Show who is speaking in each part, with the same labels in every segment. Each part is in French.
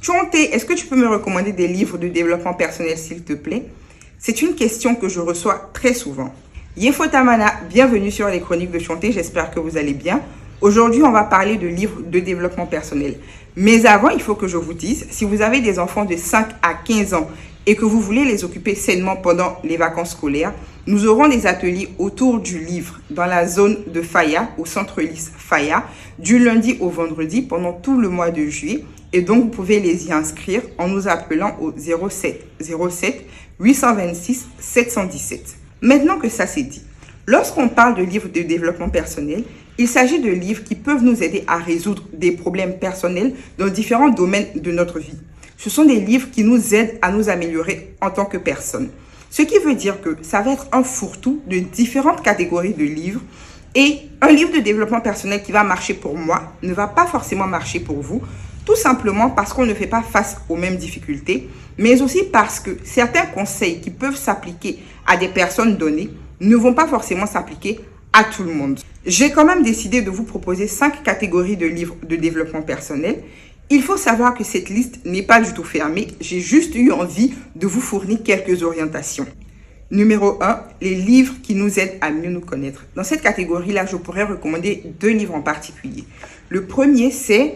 Speaker 1: Chonté, est-ce que tu peux me recommander des livres de développement personnel, s'il te plaît? C'est une question que je reçois très souvent. Yefotamana, bienvenue sur les chroniques de Chonté, j'espère que vous allez bien. Aujourd'hui, on va parler de livres de développement personnel. Mais avant, il faut que je vous dise, si vous avez des enfants de 5 à 15 ans et que vous voulez les occuper sainement pendant les vacances scolaires, nous aurons des ateliers autour du livre dans la zone de Faya, au centre Lys Faya, du lundi au vendredi pendant tout le mois de juillet. Et donc, vous pouvez les y inscrire en nous appelant au 07 826 717. Maintenant que ça c'est dit, lorsqu'on parle de livres de développement personnel, il s'agit de livres qui peuvent nous aider à résoudre des problèmes personnels dans différents domaines de notre vie. Ce sont des livres qui nous aident à nous améliorer en tant que personne. Ce qui veut dire que ça va être un fourre-tout de différentes catégories de livres. Et un livre de développement personnel qui va marcher pour moi ne va pas forcément marcher pour vous, tout simplement parce qu'on ne fait pas face aux mêmes difficultés, mais aussi parce que certains conseils qui peuvent s'appliquer à des personnes données ne vont pas forcément s'appliquer à tout le monde. J'ai quand même décidé de vous proposer 5 catégories de livres de développement personnel. Il faut savoir que cette liste n'est pas du tout fermée. J'ai juste eu envie de vous fournir quelques orientations. Numéro 1, les livres qui nous aident à mieux nous connaître. Dans cette catégorie-là, je pourrais recommander 2 livres en particulier. Le premier, c'est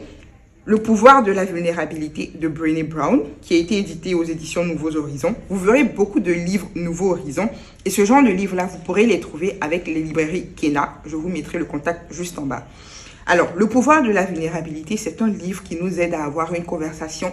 Speaker 1: Le pouvoir de la vulnérabilité de Brené Brown, qui a été édité aux éditions Nouveaux Horizons. Vous verrez beaucoup de livres Nouveaux Horizons. Et ce genre de livres-là, vous pourrez les trouver avec les librairies Kena. Je vous mettrai le contact juste en bas. Alors, Le pouvoir de la vulnérabilité, c'est un livre qui nous aide à avoir une conversation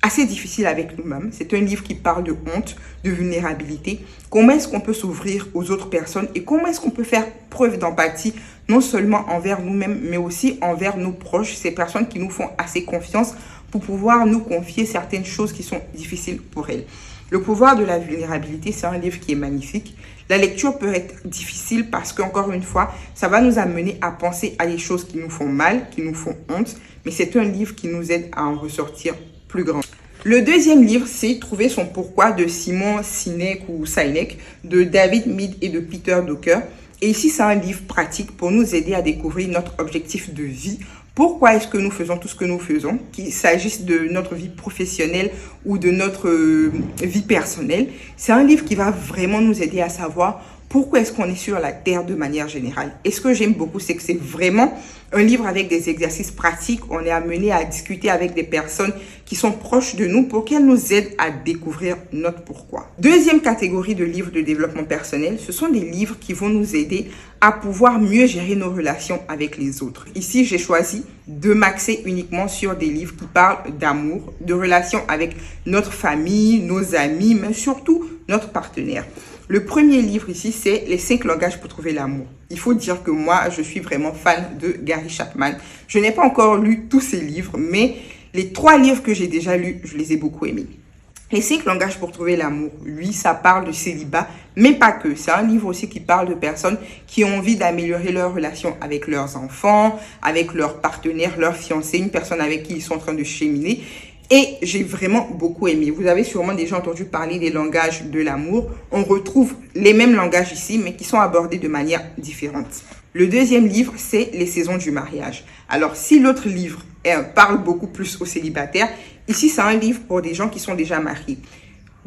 Speaker 1: assez difficile avec nous-mêmes. C'est un livre qui parle de honte, de vulnérabilité. Comment est-ce qu'on peut s'ouvrir aux autres personnes et comment est-ce qu'on peut faire preuve d'empathie, non seulement envers nous-mêmes, mais aussi envers nos proches, ces personnes qui nous font assez confiance pour pouvoir nous confier certaines choses qui sont difficiles pour elles. Le pouvoir de la vulnérabilité, c'est un livre qui est magnifique. La lecture peut être difficile parce qu'encore une fois, ça va nous amener à penser à des choses qui nous font mal, qui nous font honte, mais c'est un livre qui nous aide à en ressortir plus grand. Le deuxième livre, c'est Trouver son pourquoi de Simon Sinek ou Sinek, de David Mead et de Peter Drucker. Et ici, c'est un livre pratique pour nous aider à découvrir notre objectif de vie. Pourquoi est-ce que nous faisons tout ce que nous faisons, qu'il s'agisse de notre vie professionnelle ou de notre vie personnelle. C'est un livre qui va vraiment nous aider à savoir pourquoi est-ce qu'on est sur la Terre de manière générale. Et ce que j'aime beaucoup, c'est que c'est vraiment un livre avec des exercices pratiques. On est amené à discuter avec des personnes qui sont proches de nous pour qu'elles nous aident à découvrir notre pourquoi. Deuxième catégorie de livres de développement personnel, ce sont des livres qui vont nous aider à pouvoir mieux gérer nos relations avec les autres. Ici, j'ai choisi de m'axer uniquement sur des livres qui parlent d'amour, de relations avec notre famille, nos amis, mais surtout notre partenaire. Le premier livre ici, c'est Les 5 langages pour trouver l'amour. Il faut dire que moi, je suis vraiment fan de Gary Chapman. Je n'ai pas encore lu tous ses livres, mais les 3 livres que j'ai déjà lus, je les ai beaucoup aimés. Les 5 langages pour trouver l'amour, oui, ça parle de célibat, mais pas que. C'est un livre aussi qui parle de personnes qui ont envie d'améliorer leur relation avec leurs enfants, avec leurs partenaires, leurs fiancés, une personne avec qui ils sont en train de cheminer. Et j'ai vraiment beaucoup aimé. Vous avez sûrement déjà entendu parler des langages de l'amour. On retrouve les mêmes langages ici, mais qui sont abordés de manière différente. Le deuxième livre, c'est Les saisons du mariage. Alors, si l'autre livre parle beaucoup plus aux célibataires, ici, c'est un livre pour des gens qui sont déjà mariés.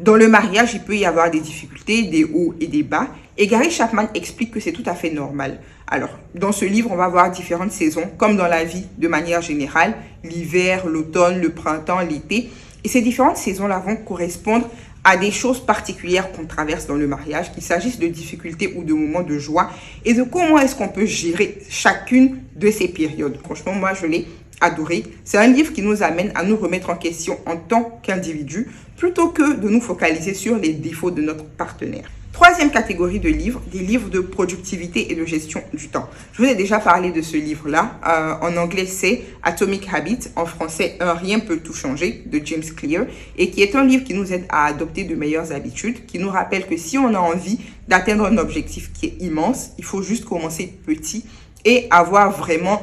Speaker 1: Dans le mariage, il peut y avoir des difficultés, des hauts et des bas. Et Gary Chapman explique que c'est tout à fait normal. Alors, dans ce livre, on va voir différentes saisons, comme dans la vie de manière générale, l'hiver, l'automne, le printemps, l'été. Et ces différentes saisons-là vont correspondre à des choses particulières qu'on traverse dans le mariage, qu'il s'agisse de difficultés ou de moments de joie, et de comment est-ce qu'on peut gérer chacune de ces périodes. Franchement, moi, je l'ai adoré. C'est un livre qui nous amène à nous remettre en question en tant qu'individu, plutôt que de nous focaliser sur les défauts de notre partenaire. Troisième catégorie de livres, des livres de productivité et de gestion du temps. Je vous ai déjà parlé de ce livre-là. En anglais, c'est Atomic Habits. En français, Un rien peut tout changer de James Clear. Et qui est un livre qui nous aide à adopter de meilleures habitudes, qui nous rappelle que si on a envie d'atteindre un objectif qui est immense, il faut juste commencer petit et avoir vraiment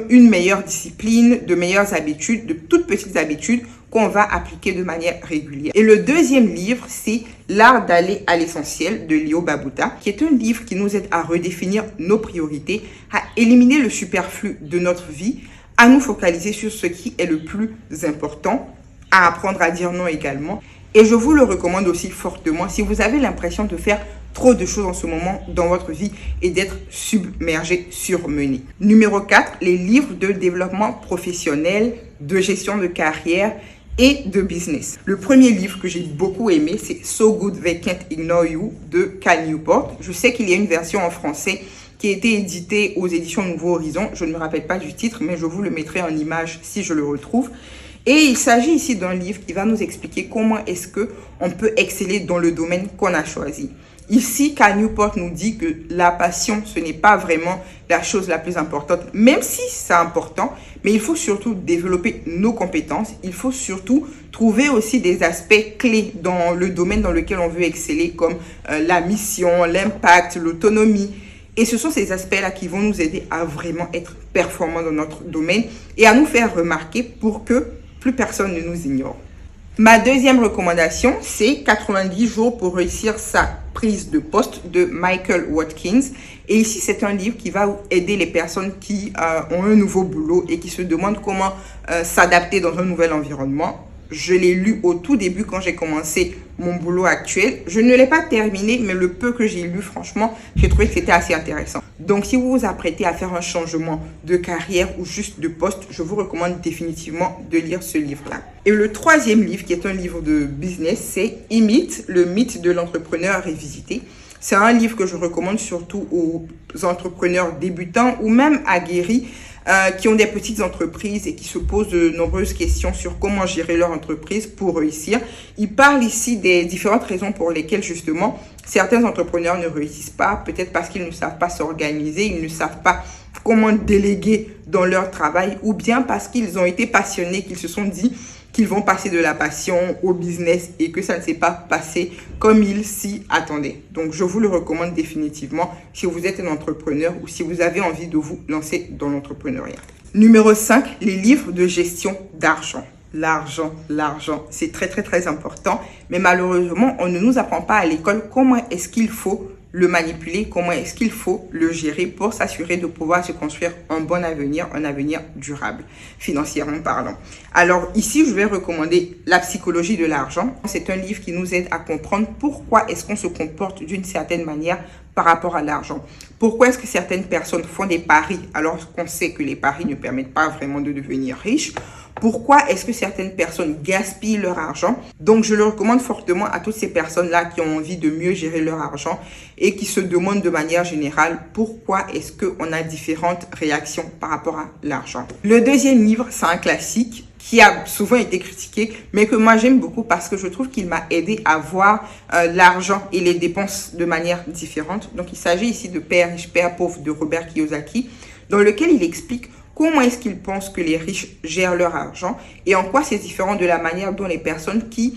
Speaker 1: une meilleure discipline, de meilleures habitudes, de toutes petites habitudes qu'on va appliquer de manière régulière. Et le deuxième livre, c'est L'art d'aller à l'essentiel de Leo Babauta, qui est un livre qui nous aide à redéfinir nos priorités, à éliminer le superflu de notre vie, à nous focaliser sur ce qui est le plus important à apprendre à dire non également. Et je vous le recommande aussi fortement si vous avez l'impression de faire trop de choses en ce moment dans votre vie et d'être submergé, surmené. Numéro 4, les livres de développement professionnel, de gestion de carrière et de business. Le premier livre que j'ai beaucoup aimé, c'est So Good They Can't Ignore You de Cal Newport. Je sais qu'il y a une version en français qui a été éditée aux éditions Nouveau Horizon. Je ne me rappelle pas du titre, mais je vous le mettrai en image si je le retrouve. Et il s'agit ici d'un livre qui va nous expliquer comment est-ce qu'on peut exceller dans le domaine qu'on a choisi. Ici, Cal Newport nous dit que la passion, ce n'est pas vraiment la chose la plus importante, même si c'est important, mais il faut surtout développer nos compétences. Il faut surtout trouver aussi des aspects clés dans le domaine dans lequel on veut exceller, comme la mission, l'impact, l'autonomie. Et ce sont ces aspects-là qui vont nous aider à vraiment être performants dans notre domaine et à nous faire remarquer pour que plus personne ne nous ignore. Ma deuxième recommandation, c'est 90 jours pour réussir sa prise de poste de Michael Watkins. Et ici, c'est un livre qui va aider les personnes qui ont un nouveau boulot et qui se demandent comment s'adapter dans un nouvel environnement. Je l'ai lu au tout début quand j'ai commencé mon boulot actuel. Je ne l'ai pas terminé, mais le peu que j'ai lu, franchement, j'ai trouvé que c'était assez intéressant. Donc, si vous vous apprêtez à faire un changement de carrière ou juste de poste, je vous recommande définitivement de lire ce livre-là. Et le troisième livre, qui est un livre de business, c'est Imite, le mythe de l'entrepreneur revisité. C'est un livre que je recommande surtout aux entrepreneurs débutants ou même aguerris qui ont des petites entreprises et qui se posent de nombreuses questions sur comment gérer leur entreprise pour réussir. Il parle ici des différentes raisons pour lesquelles justement certains entrepreneurs ne réussissent pas, peut-être parce qu'ils ne savent pas s'organiser, ils ne savent pas comment déléguer dans leur travail ou bien parce qu'ils ont été passionnés, qu'ils se sont dit qu'ils vont passer de la passion au business et que ça ne s'est pas passé comme ils s'y attendaient. Donc, je vous le recommande définitivement si vous êtes un entrepreneur ou si vous avez envie de vous lancer dans l'entrepreneuriat. Numéro 5, les livres de gestion d'argent. L'argent, c'est très, très, très important. Mais malheureusement, on ne nous apprend pas à l'école comment est-ce qu'il faut le manipuler, comment est-ce qu'il faut le gérer pour s'assurer de pouvoir se construire un bon avenir, un avenir durable, financièrement parlant. Alors ici, je vais recommander La psychologie de l'argent. C'est un livre qui nous aide à comprendre pourquoi est-ce qu'on se comporte d'une certaine manière par rapport à l'argent. Pourquoi est-ce que certaines personnes font des paris alors qu'on sait que les paris ne permettent pas vraiment de devenir riches? Pourquoi est-ce que certaines personnes gaspillent leur argent? Donc, je le recommande fortement à toutes ces personnes-là qui ont envie de mieux gérer leur argent et qui se demandent de manière générale pourquoi est-ce qu'on a différentes réactions par rapport à l'argent. Le deuxième livre, c'est un classique qui a souvent été critiqué, mais que moi j'aime beaucoup parce que je trouve qu'il m'a aidé à voir l'argent et les dépenses de manière différente. Donc, il s'agit ici de Père riche, Père pauvre de Robert Kiyosaki, dans lequel il explique comment est-ce qu'ils pensent que les riches gèrent leur argent et en quoi c'est différent de la manière dont les personnes qui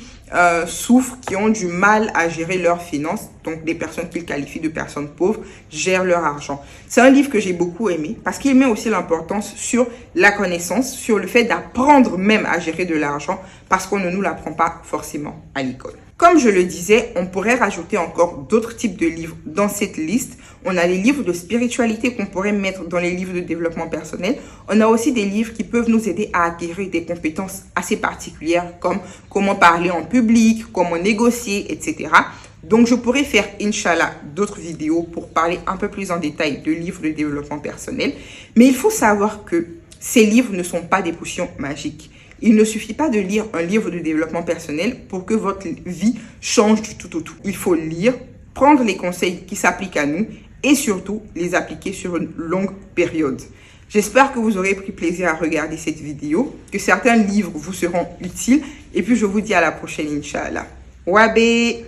Speaker 1: souffrent, qui ont du mal à gérer leurs finances, donc des personnes qu'ils qualifient de personnes pauvres, gèrent leur argent. C'est un livre que j'ai beaucoup aimé parce qu'il met aussi l'importance sur la connaissance, sur le fait d'apprendre même à gérer de l'argent parce qu'on ne nous l'apprend pas forcément à l'école. Comme je le disais, on pourrait rajouter encore d'autres types de livres dans cette liste. On a les livres de spiritualité qu'on pourrait mettre dans les livres de développement personnel. On a aussi des livres qui peuvent nous aider à acquérir des compétences assez particulières comme comment parler en public, comment négocier, etc. Donc, je pourrais faire, Inch'Allah, d'autres vidéos pour parler un peu plus en détail de livres de développement personnel. Mais il faut savoir que ces livres ne sont pas des potions magiques. Il ne suffit pas de lire un livre de développement personnel pour que votre vie change du tout au tout. Il faut lire, prendre les conseils qui s'appliquent à nous et surtout les appliquer sur une longue période. J'espère que vous aurez pris plaisir à regarder cette vidéo, que certains livres vous seront utiles et puis je vous dis à la prochaine, Inch'Allah. Wabé!